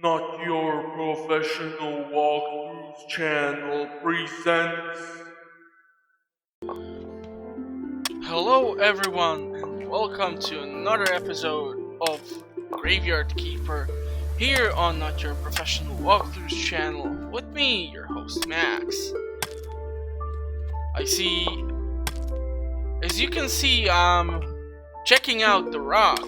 Not Your Professional Walkthroughs channel presents. Hello everyone and welcome to another episode of Graveayrd Keeper here on Not Your Professional Walkthroughs channel with me, your host Max. As you can see, I'm checking out The Rock.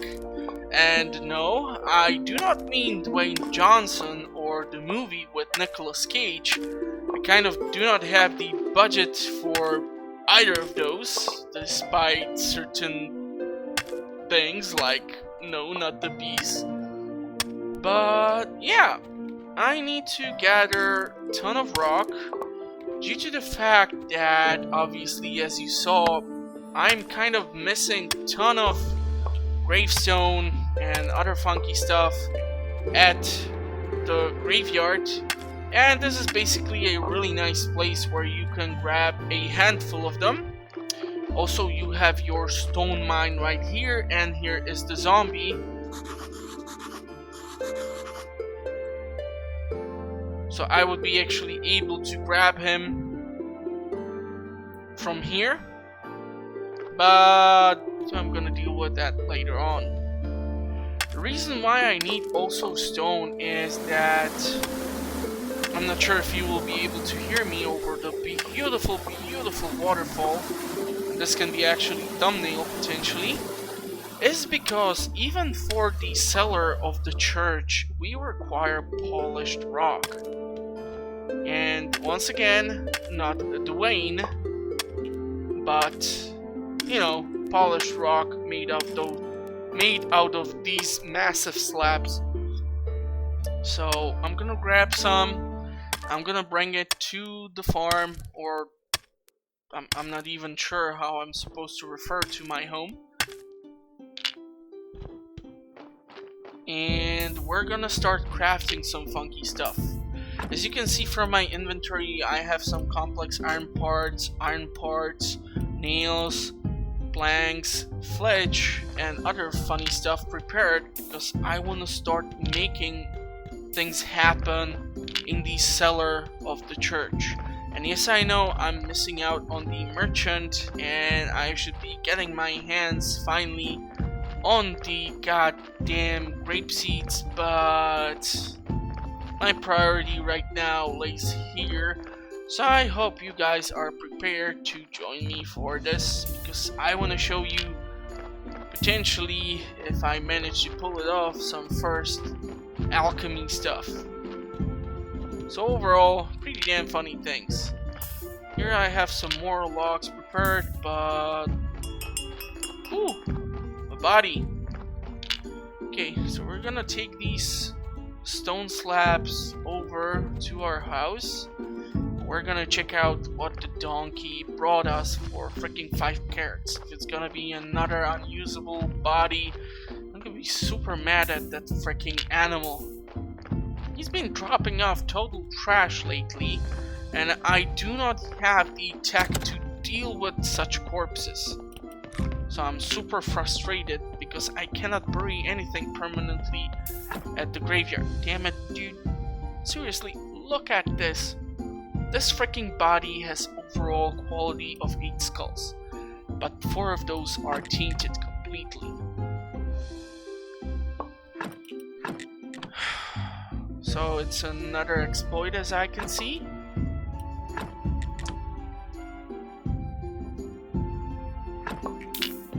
And no, I do not mean Dwayne Johnson or the movie with Nicolas Cage. I kind of do not have the budget for either of those, despite certain things like, no, not the bees. But yeah, I need to gather a ton of rock due to the fact that, obviously, as you saw, I'm kind of missing a ton of gravestone and other funky stuff at the graveyard, and this is basically a really nice place where you can grab a handful of them. Also, you have your stone mine right here, and here is the zombie. So I would be actually able to grab him from here, but I'm gonna deal with that later on. The reason why I need also stone is that I'm not sure if you will be able to hear me over the beautiful waterfall. This can be actually thumbnail potentially. Is because even for the cellar of the church we require polished rock. And once again, not Dwayne, but you know, polished rock made out of these massive slabs. So I'm gonna grab some. I'm gonna bring it to the farm, or I'm not even sure how I'm supposed to refer to my home. And we're gonna start crafting some funky stuff. As you can see from my inventory, I have some complex iron parts, nails, planks, fletch, and other funny stuff prepared because I want to start making things happen in the cellar of the church. And yes, I know I'm missing out on the merchant, and I should be getting my hands finally on the goddamn grape seeds, but my priority right now lays here. So I hope you guys are prepared to join me for this, because I want to show you, potentially, if I manage to pull it off, some first alchemy stuff. So overall, pretty damn funny things. Here I have some more logs prepared, but... ooh, a body. Okay, so we're gonna take these stone slabs over to our house. We're gonna check out what the donkey brought us for freaking 5 carrots. If it's gonna be another unusable body, I'm gonna be super mad at that freaking animal. He's been dropping off total trash lately, and I do not have the tech to deal with such corpses. So I'm super frustrated because I cannot bury anything permanently at the graveyard. Damn it, dude. Seriously, look at this. This freaking body has overall quality of 8 skulls, but 4 of those are tainted completely. So it's another exploit, as I can see.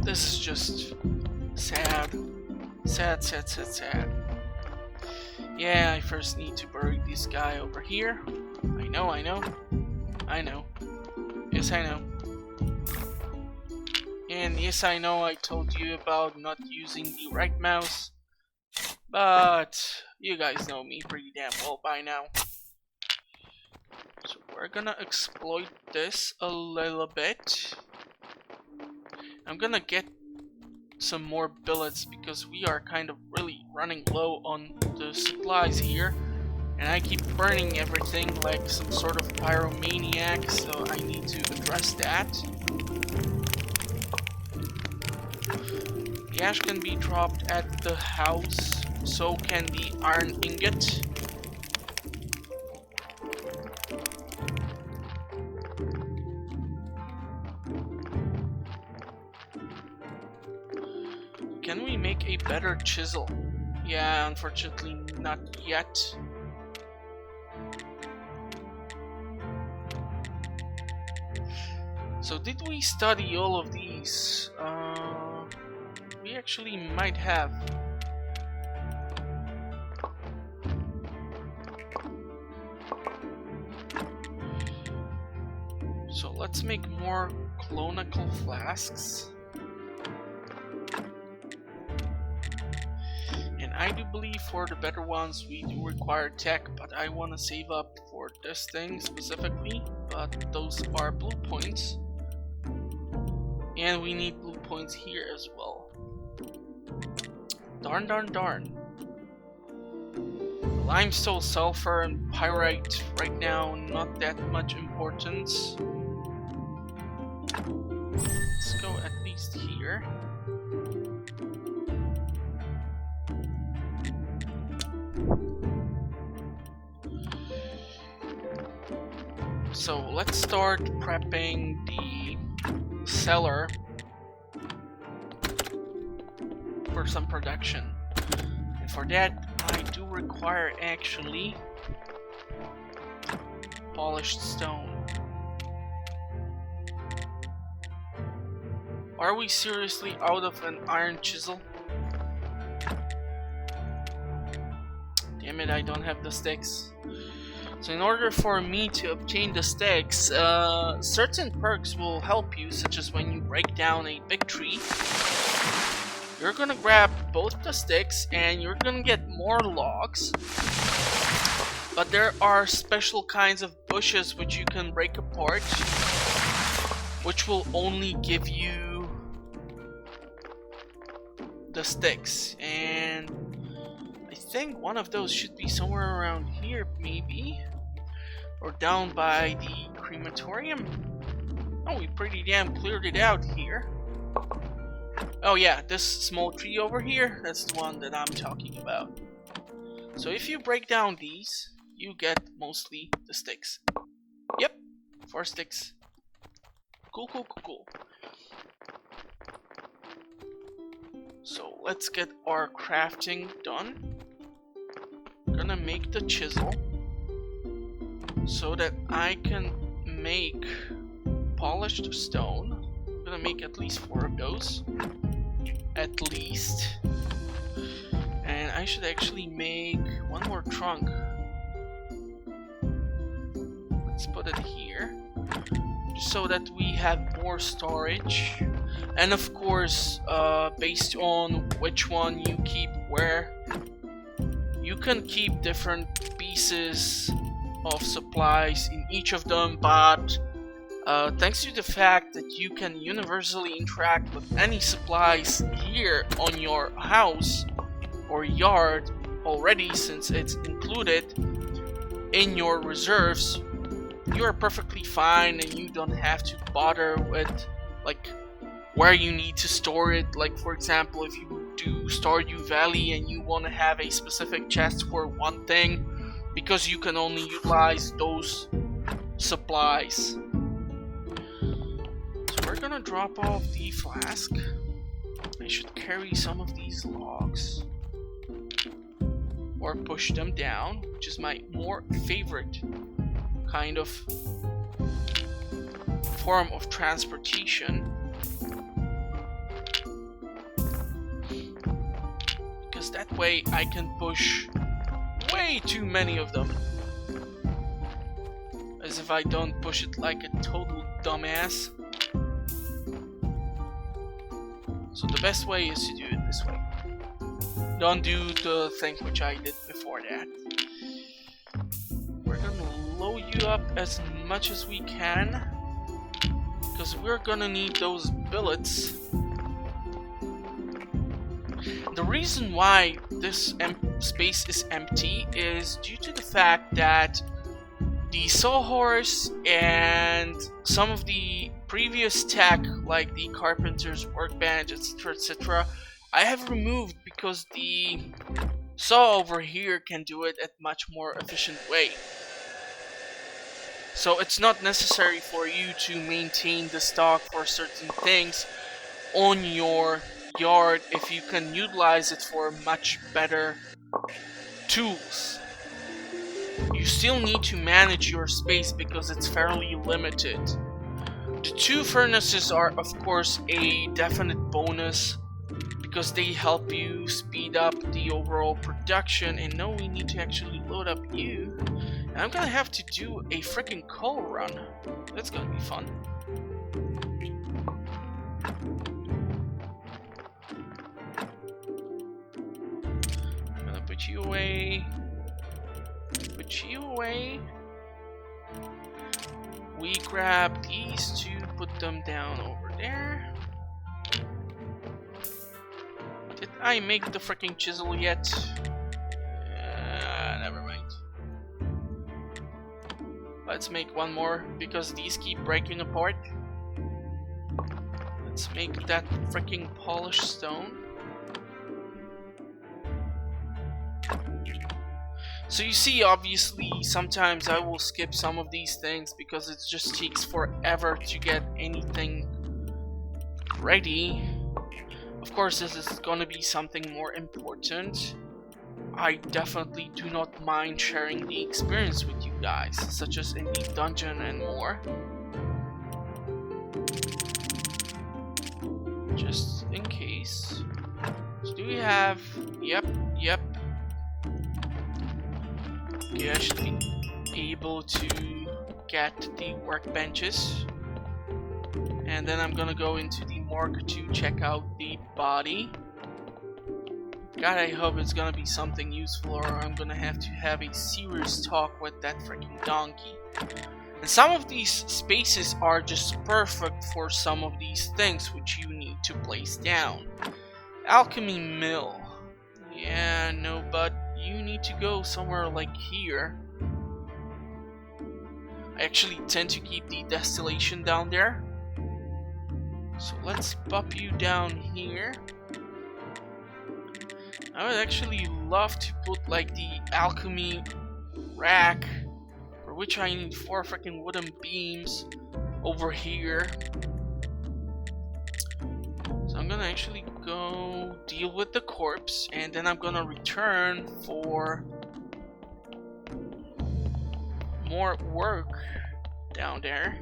This is just sad. Sad. Yeah, I first need to bury this guy over here. I know. Yes, I know. And yes, I know I told you about not using the right mouse, but you guys know me pretty damn well by now. So we're gonna exploit this a little bit. I'm gonna get some more billets because we are kind of really running low on the supplies here. And I keep burning everything like some sort of pyromaniac, so I need to address that. The ash can be dropped at the house so can the iron ingot. Can we make a better chisel? Yeah, unfortunately not yet. So did we study all of these? We actually might have. So let's make more clonical flasks. And I do believe for the better ones we do require tech, but I want to save up for this thing specifically. But those are blue points. And we need blue points here as well. Darn, darn, darn. Limestone, sulfur, and pyrite right now, not that much importance. Let's go at least here. So let's start prepping the cellar for some production. And for that, I do require actually polished stone. Are we seriously out of an iron chisel? Damn it, I don't have the sticks. So in order for me to obtain the sticks, certain perks will help you, such as when you break down a big tree, you're gonna grab both the sticks and you're gonna get more logs. But there are special kinds of bushes which you can break apart, which will only give you the sticks. And I think one of those should be somewhere around here, maybe. Or down by the crematorium. Oh, we pretty damn cleared it out here. Oh yeah, this small tree over here, that's the one that I'm talking about. So if you break down these, you get mostly the sticks. Yep, 4 sticks. Cool, cool, cool, cool. So let's get our crafting done. Gonna make the chisel so that I can make polished stone. I'm gonna make at least 4 of those. At least. And I should actually make 1 more trunk. Let's put it here, so that we have more storage. And of course, based on which one you keep where, you can keep different pieces of supplies in each of them, but thanks to the fact that you can universally interact with any supplies here on your house or yard already, since it's included in your reserves, you are perfectly fine and you don't have to bother with like where you need to store it. Like for example, if you do Stardew Valley and you want to have a specific chest for one thing, because you can only utilize those supplies. So we're gonna drop off the flask. I should carry some of these logs or push them down, which is my more favorite kind of form of transportation, because that way I can push way too many of them, as if I don't push it like a total dumbass. So the best way is to do it this way. Don't do the thing which I did before that. We're gonna load you up as much as we can, because we're gonna need those billets. The reason why this space is empty is due to the fact that the sawhorse and some of the previous tech, like the carpenter's workbench, etc., etc., I have removed because the Saw over here can do it at much more efficient way. So it's not necessary for you to maintain the stock for certain things on your yard if you can utilize it for much better tools. You still need to manage your space because it's fairly limited. The 2 furnaces are of course a definite bonus because they help you speed up the overall production. And now we need to actually load up you. And I'm gonna have to do a freaking coal run. That's gonna be fun. I'm gonna put you away. Put you away. We grab these 2, put them down over there. Did I make the freaking chisel yet? Never mind. Let's make one more because these keep breaking apart. Let's make that freaking polished stone. So you see, obviously, sometimes I will skip some of these things because it just takes forever to get anything ready. Of course, this is gonna be something more important. I definitely do not mind sharing the experience with you guys, such as in the dungeon and more. Just in case. So do we have... Yep. Okay, I should be able to get the workbenches. And then I'm gonna go into the morgue to check out the body. God, I hope it's gonna be something useful, or I'm gonna have to have a serious talk with that freaking donkey. And some of these spaces are just perfect for some of these things which you need to place down. Alchemy mill. Yeah, no, but you need to go somewhere like here. I actually tend to keep the distillation down there. So let's pop you down here. I would actually love to put like the alchemy rack, for which I need 4 freaking wooden beams over here. So I'm gonna actually go deal with the corpse, and then I'm gonna return for more work down there.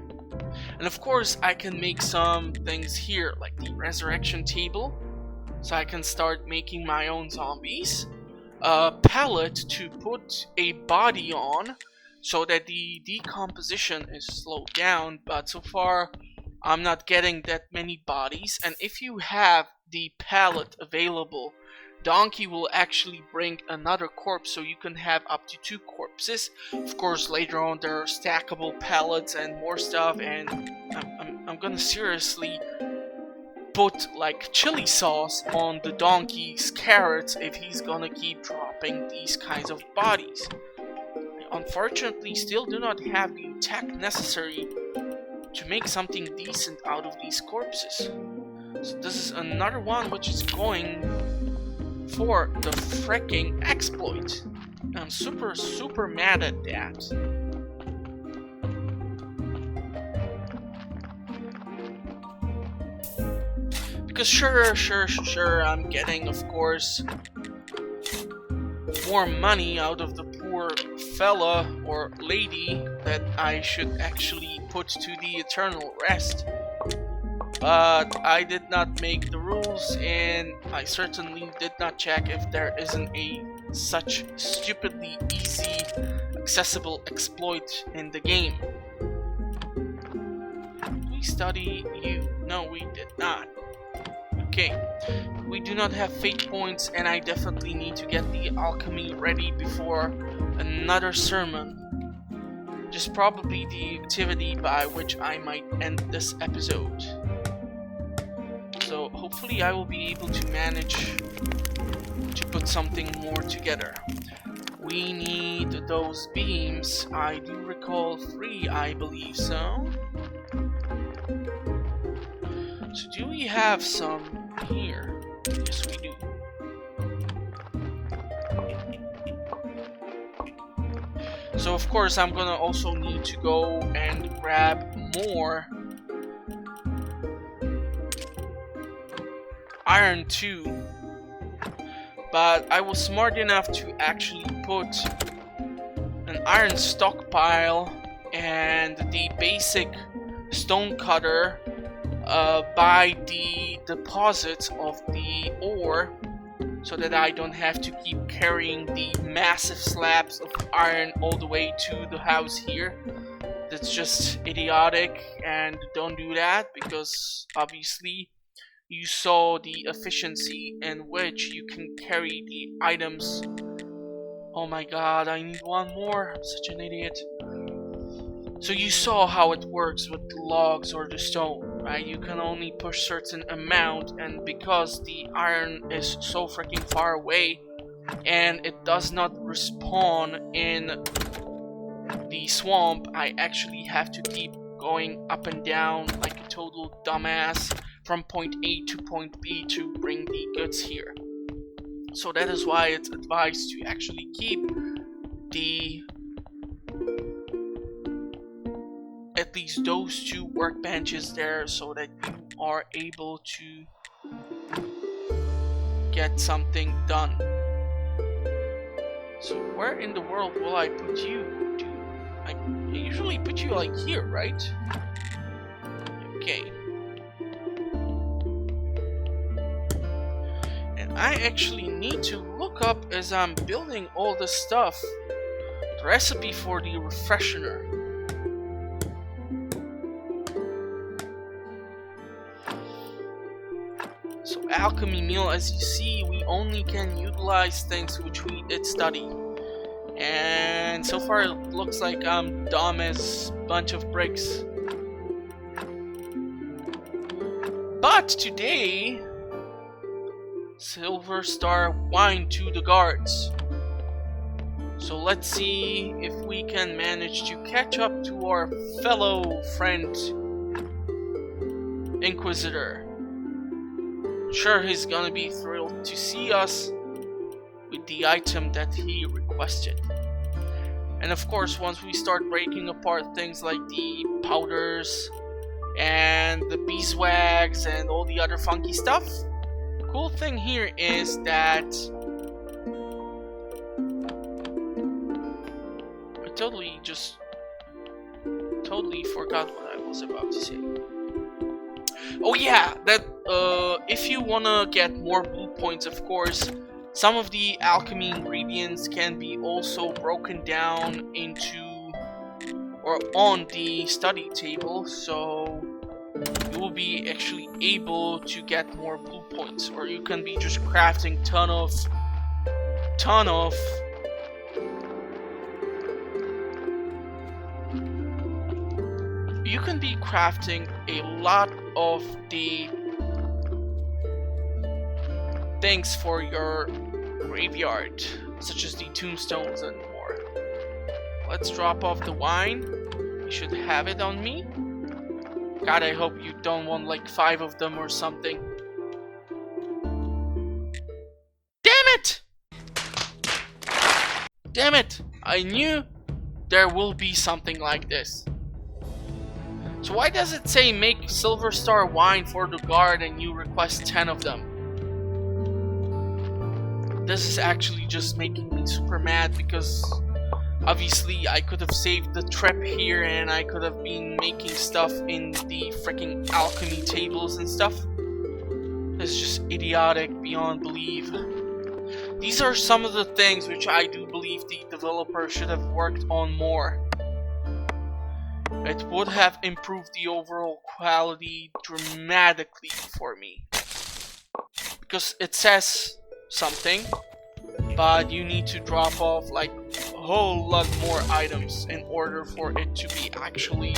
And of course I can make some things here, like the resurrection table, so I can start making my own zombies. A pallet to put a body on so that the decomposition is slowed down, but so far I'm not getting that many bodies. And if you have the pallet available, Donkey will actually bring another corpse, so you can have up to 2 corpses. Of course, later on there are stackable pallets and more stuff, and I'm gonna seriously put like chili sauce on the donkey's carrots if he's gonna keep dropping these kinds of bodies. I unfortunately still do not have the tech necessary to make something decent out of these corpses. So this is another one which is going for the freaking exploit. I'm super mad at that. Because sure, I'm getting, of course, more money out of the poor fella or lady that I should actually put to the eternal rest. But I did not make the rules, and I certainly did not check if there isn't a such stupidly easy, accessible exploit in the game. We study you. No, we did not. Okay, we do not have fate points, and I definitely need to get the alchemy ready before another sermon. Just probably the activity by which I might end this episode. So hopefully I will be able to manage to put something more together. We need those beams. I do recall 3, I believe so. So do we have some here? Yes, we do. So of course I'm gonna also need to go and grab more iron too. But I was smart enough to actually put an iron stockpile and the basic stone cutter by the deposits of the ore, so that I don't have to keep carrying the massive slabs of iron all the way to the house here. That's just idiotic, and don't do that, because obviously you saw the efficiency in which you can carry the items. Oh my god, I need one more. I'm such an idiot. So you saw how it works with the logs or the stone, right? You can only push certain amount, and because the iron is so freaking far away and it does not respawn in the swamp, I actually have to keep going up and down like a total dumbass from point A to point B to bring the goods here. So that is why it's advised to actually keep the at least those two workbenches there, so that you are able to get something done. So where in the world will I put you? I usually put you like here, right? Okay. And I actually need to look up, as I'm building all this stuff, the recipe for the refreshener. So alchemy meal, as you see, we only can utilize things which we did study. And so far it looks like I'm dumb as a bunch of bricks. But today, Silver Star wine to the guards. So let's see if we can manage to catch up to our fellow friend Inquisitor. Sure, he's gonna be thrilled to see us with the item that he requested. And of course, once we start breaking apart things like the powders and the beeswax and all the other funky stuff, the cool thing here is that I totally forgot what I was about to say. Oh yeah, that if you wanna get more blue points, of course, some of the alchemy ingredients can be also broken down into or on the study table, so you will be actually able to get more blue points, or you can be just crafting ton of you can be crafting a lot of the things for your graveyard, such as the tombstones and more. Let's drop off the wine. We should have it on me. God, I hope you don't want like 5 of them or something. Damn it! Damn it! I knew there will be something like this. So why does it say make Silver Star wine for the guard and you request 10 of them? This is actually just making me super mad, because obviously I could have saved the trip here and I could have been making stuff in the freaking alchemy tables and stuff. It's just idiotic beyond belief. These are some of the things which I do believe the developer should have worked on more. It would have improved the overall quality dramatically for me. Because it says something, but you need to drop off like a whole lot more items in order for it to be actually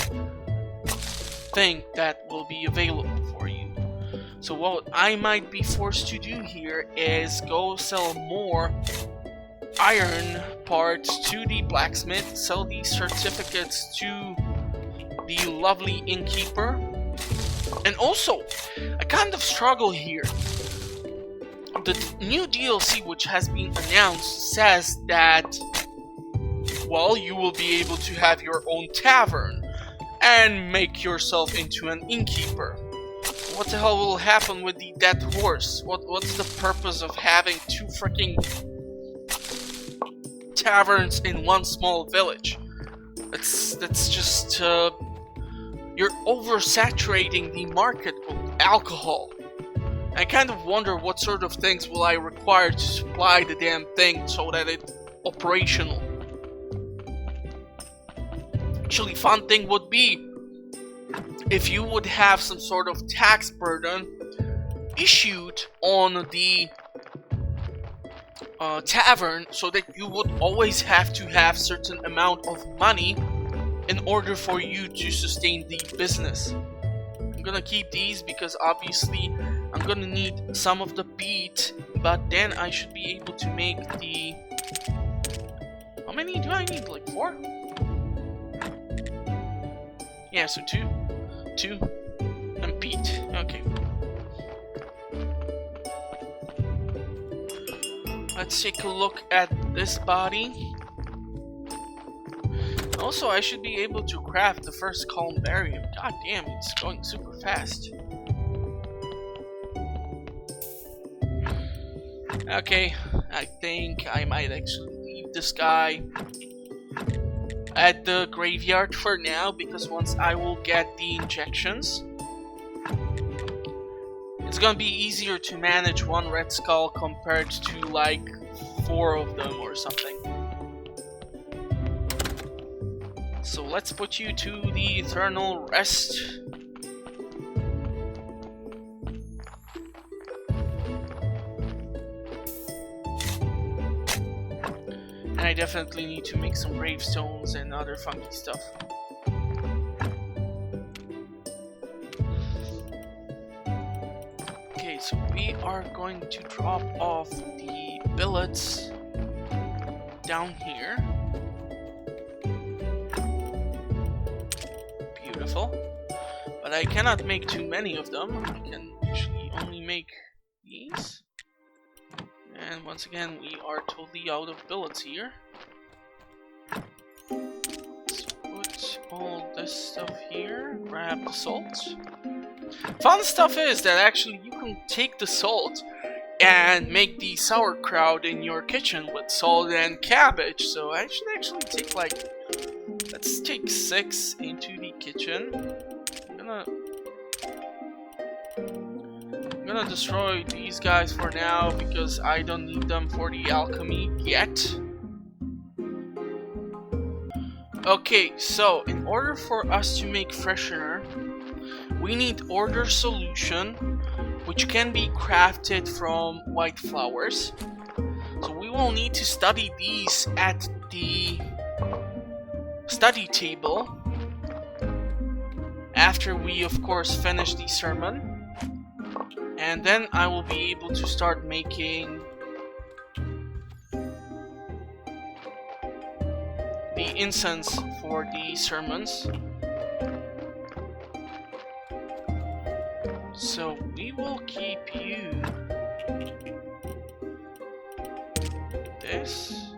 thing that will be available for you. So what I might be forced to do here is go sell more iron parts to the blacksmith, sell these certificates to the lovely innkeeper. And also, I kind of struggle here. The new DLC which has been announced says that well, you will be able to have your own tavern and make yourself into an innkeeper. What the hell will happen with the dead horse? What's the purpose of having 2 freaking taverns in one small village? That's just you're oversaturating the market with alcohol. I kind of wonder what sort of things will I require to supply the damn thing so that it's operational. Actually, fun thing would be if you would have some sort of tax burden issued on the tavern, so that you would always have to have certain amount of money in order for you to sustain the business. I'm gonna keep these because obviously I'm gonna need some of the peat, but then I should be able to make the... How many do I need? Like 4? Yeah, so 2, and peat. Okay. Let's take a look at this body. Also, I should be able to craft the first columbarium. God damn, it's going super fast. Okay, I think I might actually leave this guy at the graveyard for now, because once I will get the injections, it's gonna be easier to manage 1 red skull compared to like 4 of them or something. So let's put you to the eternal rest. And I definitely need to make some gravestones and other funky stuff. Okay, so we are going to drop off the billets down here. Beautiful. But I cannot make too many of them. I can actually only make these. And once again, we are totally out of billets here. Let's put all this stuff here. Grab the salt. Fun stuff is that actually you can take the salt and make the sauerkraut in your kitchen with salt and cabbage. So I should actually take like... Let's take 6 into the kitchen. I'm gonna destroy these guys for now because I don't need them for the alchemy yet. Okay, so in order for us to make freshener, we need order solution, which can be crafted from white flowers. So we will need to study these at the study table after we of course finish the sermon. And then I will be able to start making the incense for the sermons. So we will keep you this.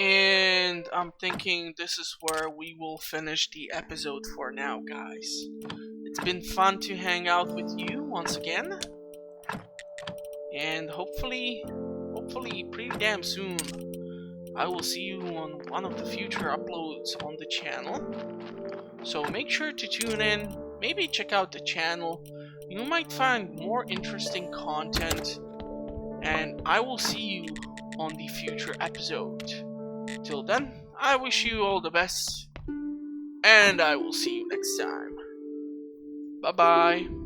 And I'm thinking this is where we will finish the episode for now, guys. It's been fun to hang out with you once again. And hopefully pretty damn soon, I will see you on one of the future uploads on the channel. So make sure to tune in, maybe check out the channel. You might find more interesting content. And I will see you on the future episode. Till then, I wish you all the best, and I will see you next time. Bye bye.